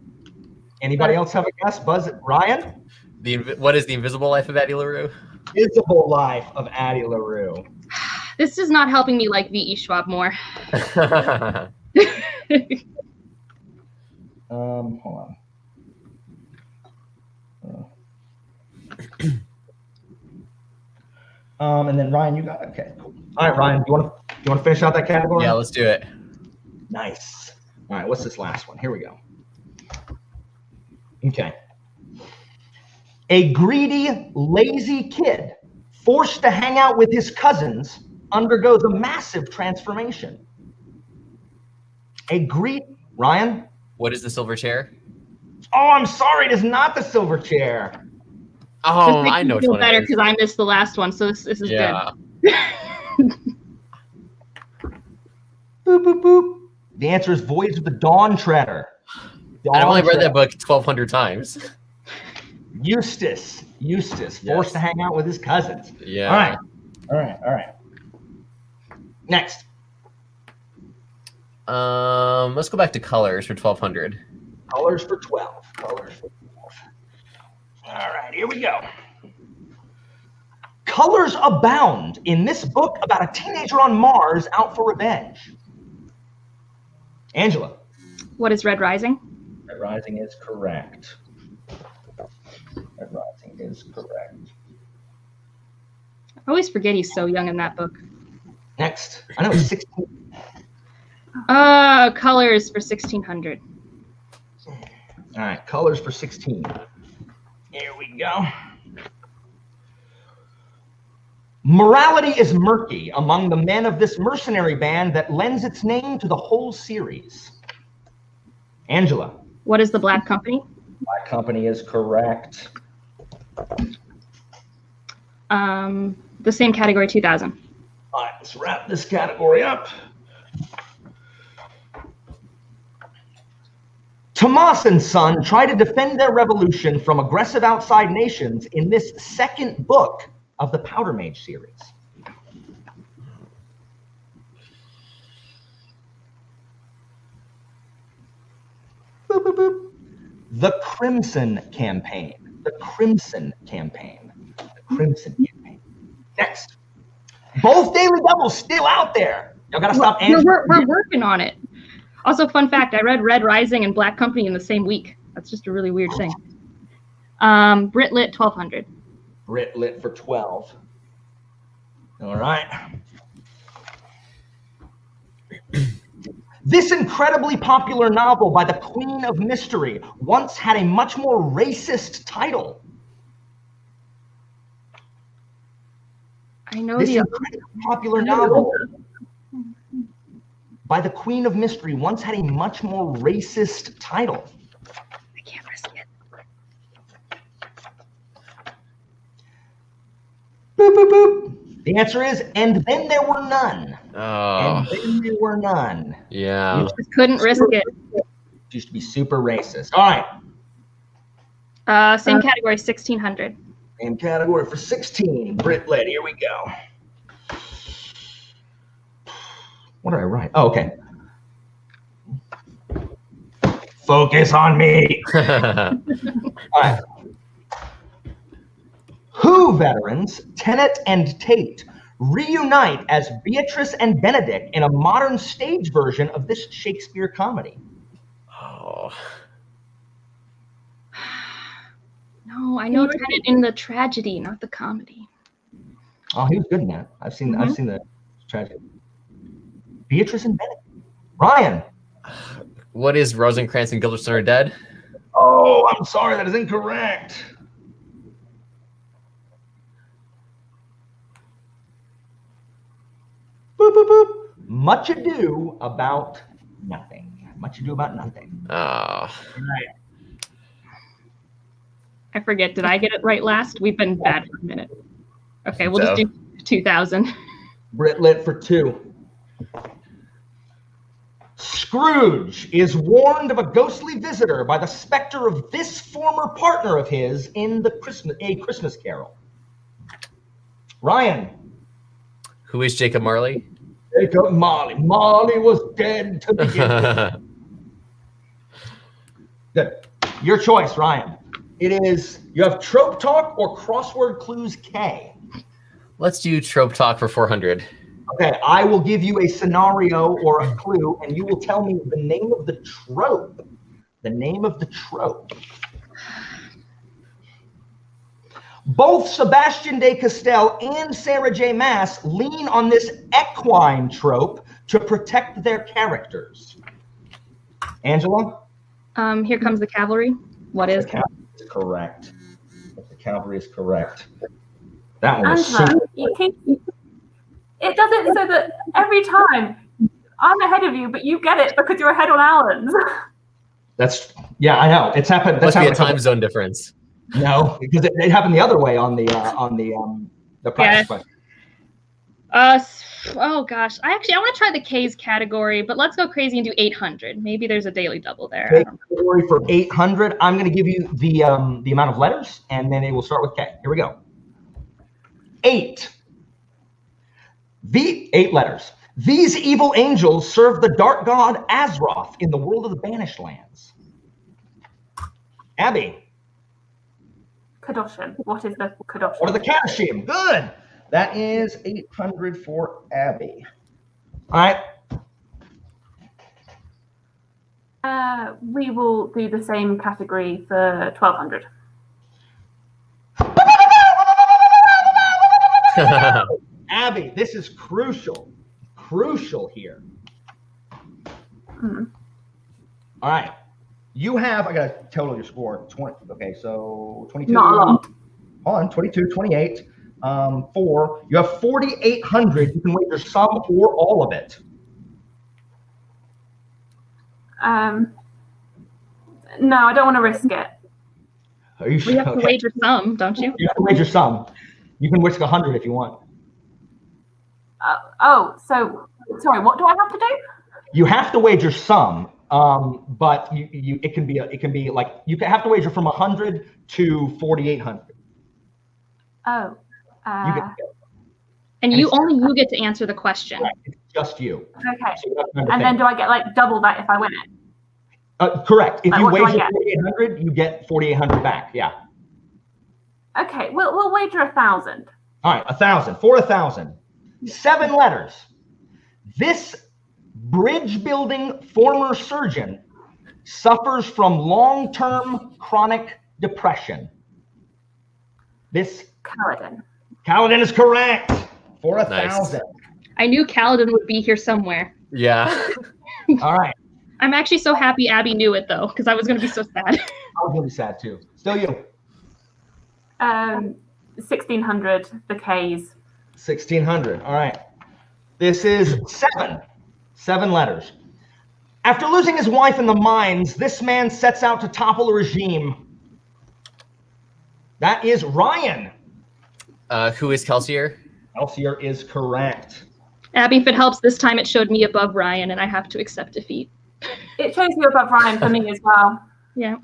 Anybody else have a guess? Buzz it. Ryan? What is the invisible life of Addie LaRue? Visible life of Addie LaRue. This is not helping me like V.E. Schwab more. Hold on. And then Ryan, you got okay. Cool. All right, Ryan, do you want to finish out that category? Yeah, let's do it. Nice. All right, what's this last one? Here we go. Okay. A greedy, lazy kid forced to hang out with his cousins undergoes a massive transformation. Ryan? What is the silver chair? Oh, I'm sorry, it is not the silver chair. Oh, This makes I know me which feel one better it is. because I missed the last one, so this is Yeah. good. Boop, boop, boop. The answer is Voyage of the Dawn Treader. I've only read that book 1,200 times. Eustace, forced Yes. to hang out with his cousins. Yeah. All right. Next. Let's go back to colors for 1,200. Colors for 12. All right, here we go. Colors abound in this book about a teenager on Mars out for revenge. Angela. What is Red Rising? Red Rising is correct. I always forget he's so young in that book. Next. I know it's 16. Colors for 1600. All right, colors for 16. Here we go. Morality is murky among the men of this mercenary band that lends its name to the whole series. Angela. What is the Black Company? Black Company is correct. The same category, 2000. All right, let's wrap this category up. Tomas and Son try to defend their revolution from aggressive outside nations in this second book of the Powder Mage series. Boop, boop, boop. The Crimson Campaign. The Crimson Campaign. The Crimson Campaign. Next. Both daily doubles still out there. Y'all gotta stop answering. We're working on it. Also, fun fact, I read Red Rising and Black Company in the same week. That's just a really weird thing. Brit Lit 1200. Brit Lit for 12. All right. This incredibly popular novel by the Queen of Mystery once had a much more racist title. I know This the incredibly popular novel by the Queen of Mystery once had a much more racist title. I can't risk it. Boop, boop, boop. The answer is, and then there were none. Oh, And then there were none. yeah. Just couldn't risk it. Used to be super racist. All right. Same category, 1600. Same category for 16. Brit Lit, here we go. What did I write? Oh, okay. Focus on me. All right. Who veterans, Tennant and Tate, reunite as Beatrice and Benedict in a modern stage version of this Shakespeare comedy? Oh. No, I know Tennant in the tragedy, not the comedy. Oh, he was good in that. I've seen the tragedy. Beatrice and Benedict. Ryan. What is Rosencrantz and Guildenstern are dead? Oh, I'm sorry, that is incorrect. Boop, boop, boop. Much Ado About Nothing. Much Ado About Nothing. Oh. Right. I forget, did I get it right last? We've been bad for a minute. Okay, we'll just do 2000. Brit Lit for 2. Scrooge is warned of a ghostly visitor by the specter of this former partner of his in A Christmas Carol. Ryan. Who is Jacob Marley? Jacob Marley. Marley was dead to begin with. Good. Your choice, Ryan. It is, you have Trope Talk or Crossword Clues K. Let's do Trope Talk for 400. Okay, I will give you a scenario or a clue, and you will tell me the name of the trope. The name of the trope. Both Sebastian de Castell and Sarah J. Maas lean on this equine trope to protect their characters. Angela? Here Comes the Cavalry. What is? The cavalry is correct. The cavalry is correct. That one was Angela, super. It does it so that every time I'm ahead of you, but you get it because you're ahead on Alan's. That's, yeah, I know. It's happened. That's Must be a time zone difference. No, because it happened the other way on the practice question. Oh gosh, I want to try the K's category, but let's go crazy and do 800. Maybe there's a daily double there. K category for 800. I'm going to give you the amount of letters, and then it will start with K. Here we go. 8. The 8 letters. These evil angels serve the dark god Azeroth in the world of the Banished Lands. Abby. Kadoshan. What is the Kadoshan? What are the Kadashim? Good. That is 800 for Abby. All right. We will do the same category for 1200. Abby, this is crucial. Crucial here. All right. You have, I got to total your score. 20. Okay, so 22. Not a lot. Hold on, 22, 28, 4. You have 4,800. You can wager some or all of it. No, I don't want to risk it. Are you sure? We have to wager some, don't you? You have to wager some. You can risk 100 if you want. So sorry, what do I have to do? You have to wager some, but it can be like you can have to wager from 100 to 4,800. Oh. And only you get to answer the question. Right, it's just you. Okay. So you have to And then do I get like double that if I win it? Correct. If Like, you what do I wager get? 4,800, you get 4,800 back. Yeah. Okay, we'll wager 1,000. All right, 1,000. For 1,000. 7 letters. This bridge-building former surgeon suffers from long-term chronic depression. This Kaladin is correct. For 1,000. Nice. I knew Kaladin would be here somewhere. Yeah. All right. I'm actually so happy Abby knew it though, because I was going to be so sad. I was going to be sad too. Still you. 1,600. The K's. 1,600. All right. This is 7. 7 letters. After losing his wife in the mines, this man sets out to topple a regime. That is Ryan. Who is Kelsier? Kelsier is correct. Abby, if it helps, this time it showed me above Ryan, and I have to accept defeat. It shows you above Ryan for me as well. Yeah.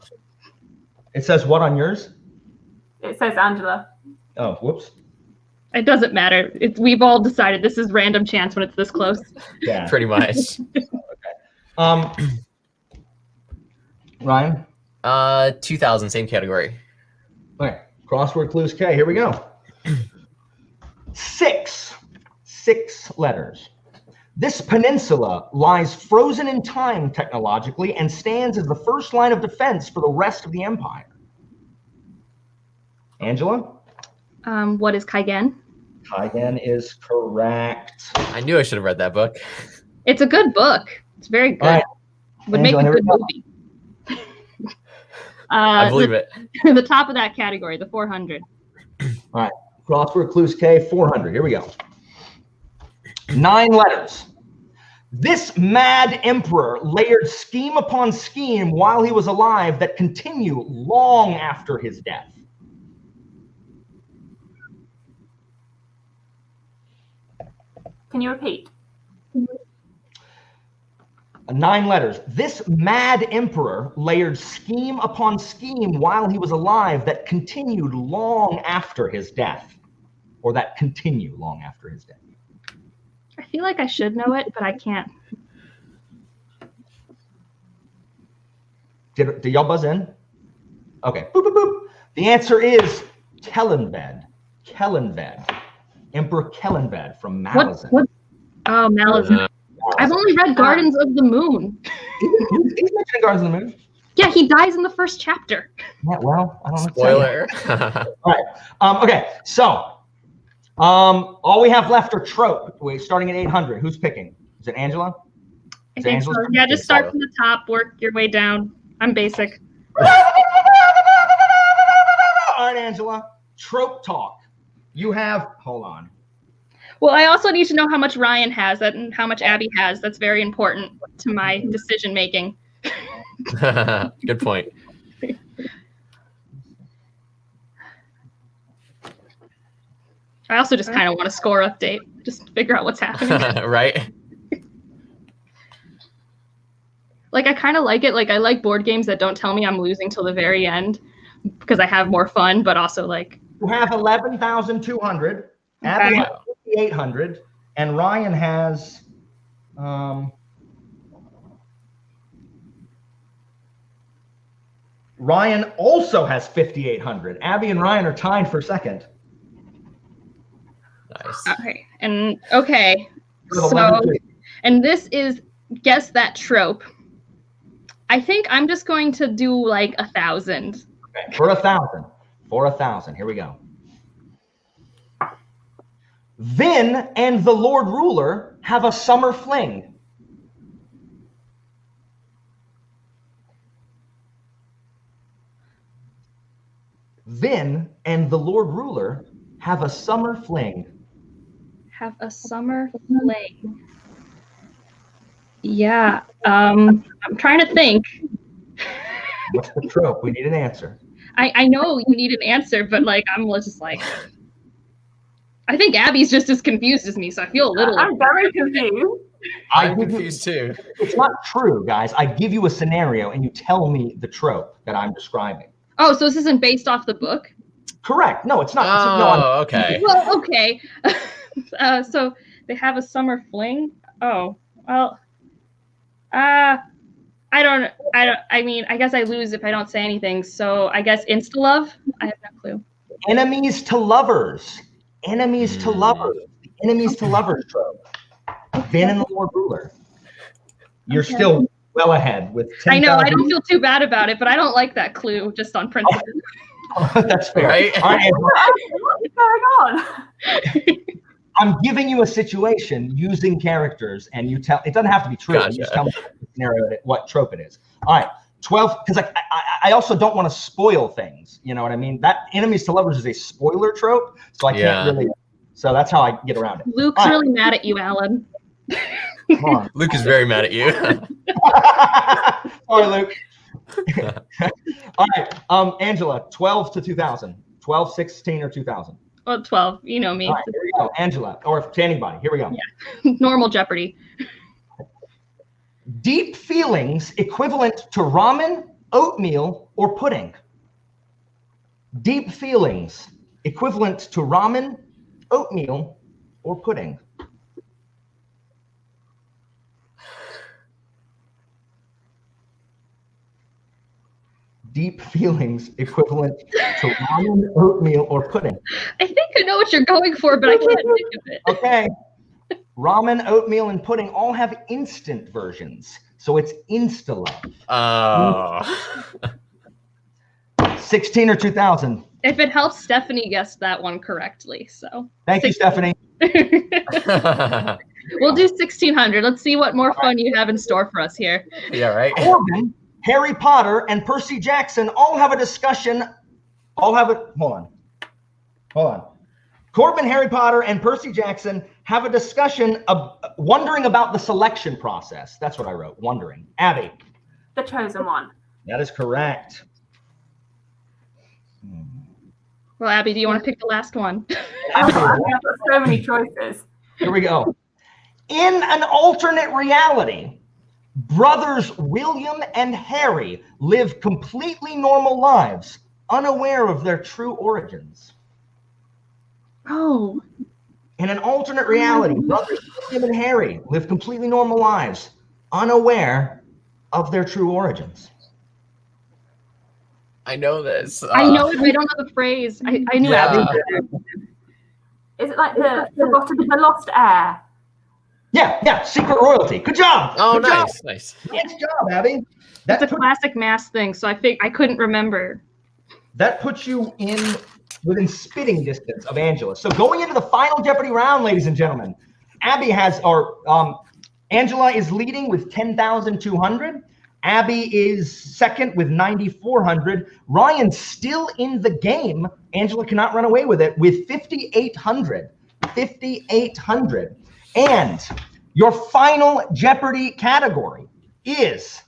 It says what on yours? It says Angela. Oh, whoops. It doesn't matter. We've all decided this is random chance when it's this close. Yeah. Pretty much. Ryan? 2,000, same category. All right. Crossword Clues K. Here we go. 6 letters. This peninsula lies frozen in time technologically and stands as the first line of defense for the rest of the empire. Angela? What is Kaigen? Kaigen is correct. I knew I should have read that book. It's a good book. It's very good. All right. Would make Angela, a here good we movie. I believe it. The top of that category, the 400. All right. Crossword Clues K, 400. Here we go. 9 letters. This mad emperor layered scheme upon scheme while he was alive that continue long after his death. Can you repeat? 9 letters. This mad emperor layered scheme upon scheme while he was alive that continued long after his death, or that continue long after his death. I feel like I should know it, but I can't. Did y'all buzz in? Okay. Boop, boop, boop. The answer is Kellenved. Kellenved. Emperor Kellenved from Malazan. What? Oh, Malazan. I've only read Gardens of the Moon. He's mentioning Gardens of the Moon. Yeah, he dies in the first chapter. Yeah, well, I don't know. Spoiler. All right. Okay, so all we have left are Trope. We're starting at 800. Who's picking? Is it Angela? I think so. Yeah, just start from the top, work your way down. I'm basic. All right, Angela. Trope talk. You have, hold on. Well, I also need to know how much Ryan has and how much Abby has. That's very important to my decision making. Good point. I also just kind of want a score update, just figure out what's happening. Right? Like, I kind of like it. Like, I like board games that don't tell me I'm losing till the very end because I have more fun, but also like... You have 11,200. Abby has 5,800. And Ryan has... Ryan also has 5,800. Abby and Ryan are tied for second. Nice. Okay. And okay. So, So, and this is Guess That Trope. I think I'm just going to do like 1,000. Okay, for 1,000. For 1,000. Here we go. Vin and the Lord Ruler have a summer fling. Vin and the Lord Ruler have a summer fling. Have a summer fling. Yeah. I'm trying to think. What's the trope? We need an answer. I know you need an answer, but like I'm just like I think Abby's just as confused as me, so I feel a little. I'm very confused. I'm confused too. It's not true, guys. I give you a scenario and you tell me the trope that I'm describing. Oh, so this isn't based off the book? Correct. No, it's not. Oh, okay. Well, okay. So they have a summer fling. Oh, well. I mean, I guess I lose if I don't say anything. So I guess insta-love? I have no clue. Enemies to lovers. Enemies to lovers. The enemies to lovers trope. Vin and the Lord Ruler. You're still well ahead with 10,000. I know, I don't feel too bad about it, but I don't like that clue just on principle. That's fair. Right? All right, What's going on? I'm giving you a situation using characters, and you tell. It doesn't have to be true. Gotcha. You just tell me what scenario, what trope it is. All right, 12. Because I also don't want to spoil things. You know what I mean? That enemies to lovers is a spoiler trope, so I can't really. So that's how I get around it. Luke's really mad at you, Alan. Come on. Luke is very mad at you. Sorry, Luke. All right, Angela, 12 to 2000. 12, 16, or 2000. Well, 12. You know me. All right, here we go, Angela, or to anybody. Here we go. Yeah. Normal Jeopardy. Deep feelings equivalent to ramen, oatmeal, or pudding. Deep feelings equivalent to ramen, oatmeal, or pudding. Deep feelings equivalent to ramen, oatmeal, or pudding. I think I know what you're going for, but I can't think of it. Okay. Ramen, oatmeal, and pudding all have instant versions. So it's insta-love. Oh. 16 or 2000. If it helps, Stephanie guessed that one correctly. So Thank you, Stephanie. We'll do 1600. Let's see what more fun you have in store for us here. Yeah, right. Corbin, Harry Potter, and Percy Jackson all have a discussion. Hold on. Corbin, Harry Potter, and Percy Jackson have a discussion of wondering about the selection process. That's what I wrote, wondering. Abby. The Chosen One. That is correct. Well, Abby, do you want to pick the last one? I've got so many choices. Here we go. In an alternate reality, brothers William and Harry live completely normal lives, unaware of their true origins. Oh. In an alternate reality, brothers William and Harry live completely normal lives, unaware of their true origins. I know this. I know it, but I don't know the phrase. I knew Abby. Is it like the Lost Heir? Yeah, secret royalty. Good job. Oh, Good nice, job. nice. Nice job, Abby. That's a classic math thing, so I couldn't remember. That puts you within spitting distance of Angela. So going into the final Jeopardy round, ladies and gentlemen, Angela is leading with 10,200. Abby is second with 9,400. Ryan's still in the game. Angela cannot run away with it with 5,800. 5,800. And your final Jeopardy category is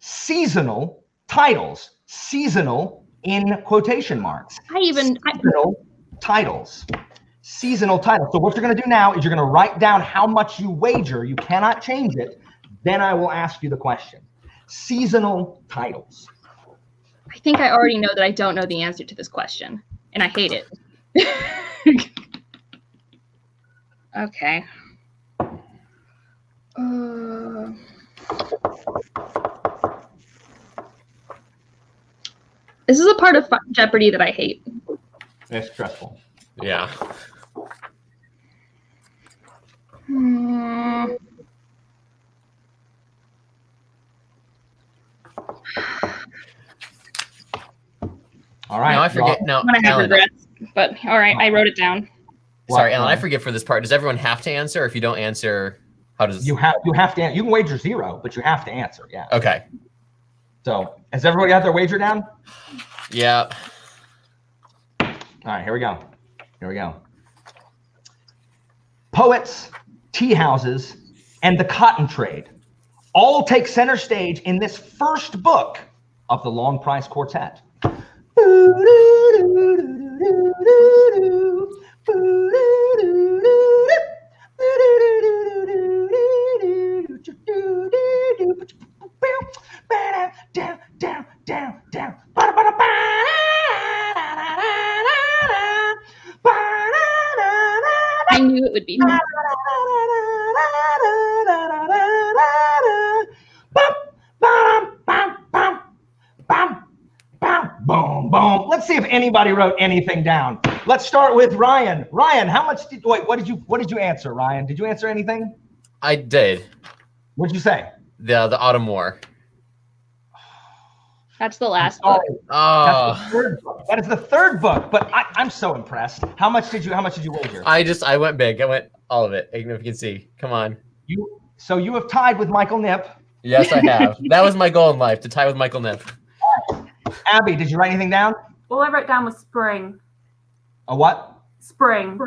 seasonal titles. Seasonal in quotation marks. Seasonal titles. Seasonal titles. So what you're going to do now is you're going to write down how much you wager. You cannot change it. Then I will ask you the question. Seasonal titles. I think I already know that I don't know the answer to this question, and I hate it. Okay. This is a part of Jeopardy that I hate. It's stressful. Yeah. All right. Now I forget. I'm Now, gonna have Alan, regrets, but all right, I wrote it down. sorry, Alan, I forget for this part. Does everyone have to answer? If you don't answer, how does You have to. You can wager 0, but you have to answer. Yeah. Okay. So has everybody got their wager down? Yeah. All right. Here we go. Poets, tea houses, and the cotton trade all take center stage in this first book of the Long Price Quartet. I knew it would be. anybody wrote anything down. Let's start with Ryan. Ryan, how much did what did you answer, Ryan? Did you answer anything? I did. What did you say? The Autumn War. That's the last book. Oh. That's the third book. That is the third book, but I'm so impressed. How much did you wager? I went big. I went all of it. I don't know if you can see. Come on. So you have tied with Michael Knipp. Yes, I have. That was my goal in life, to tie with Michael Knipp. Abby, did you write anything down? All I wrote down was spring. A what? Spring.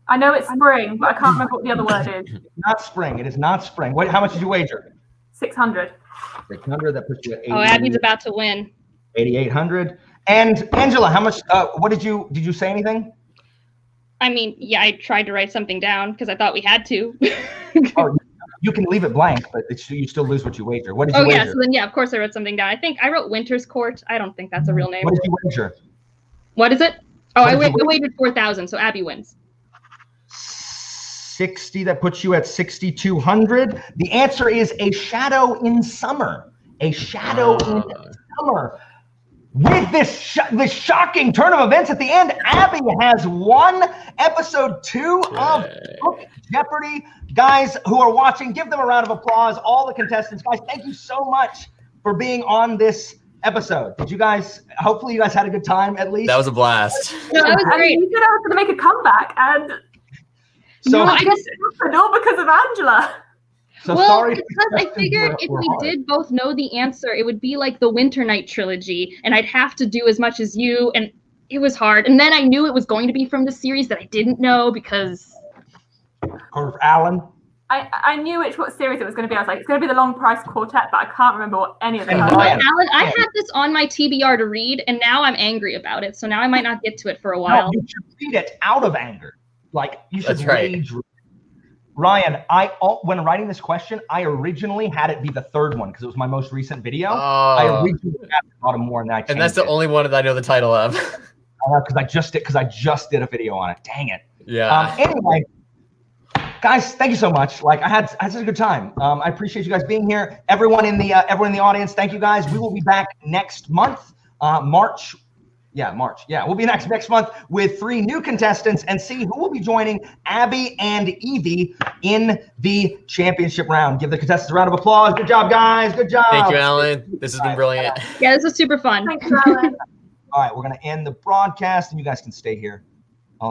I know it's spring, but I can't remember what the other word is. Not spring. It is not spring. How much did you wager? 600. 600. That puts you at 80. Oh, Abby's about to win. 8,800. And Angela, how much? What did you say anything? I mean, yeah, I tried to write something down because I thought we had to. Oh, you can leave it blank, but you still lose what you wager. What did you wager? Yeah, so then of course I wrote something down. I think I wrote Winter's Court. I don't think that's a real name. What did you wager? What is it? Oh, I What did you wagered 4,000, so Abby wins. 60. That puts you at 6,200. The answer is A Shadow in Summer. A Shadow in Summer. With this shocking turn of events at the end, Abby has won episode 2 of Book Jeopardy. Guys who are watching, give them a round of applause. All the contestants, guys, thank you so much for being on this episode. Hopefully you guys had a good time at least. That was a blast. No, that was great. You said I was going to make a comeback, and So I just all because of Angela. So well, sorry. because I figured if we did both know the answer, it would be like the Winter Night trilogy, and I'd have to do as much as you, and it was hard. And then I knew it was going to be from the series that I didn't know because... Or Alan. I knew what series it was going to be. I was like, it's going to be the Long Price Quartet, but I can't remember what any of them And are. Ryan. Alan, I had this on my TBR to read, and now I'm angry about it. So now I might not get to it for a while. No, you should read it out of anger. Like, you should That's right. rage. Ryan, when writing this question, I originally had it be the third one because it was my most recent video. I originally had Autumn War, and I changed And that's the only one that I know the title of. because I just did a video on it. Dang it. Yeah. Anyway, guys, thank you so much. Like I had such a good time. I appreciate you guys being here. Everyone in the audience, thank you guys. We will be back next month, March. Yeah, March. Yeah, we'll be next month with 3 new contestants and see who will be joining Abby and Evie in the championship round. Give the contestants a round of applause. Good job, guys. Good job. Thank you, Alan. This has been brilliant. Yeah, this was super fun. Thanks, Alan. All right, we're going to end the broadcast, and you guys can stay here.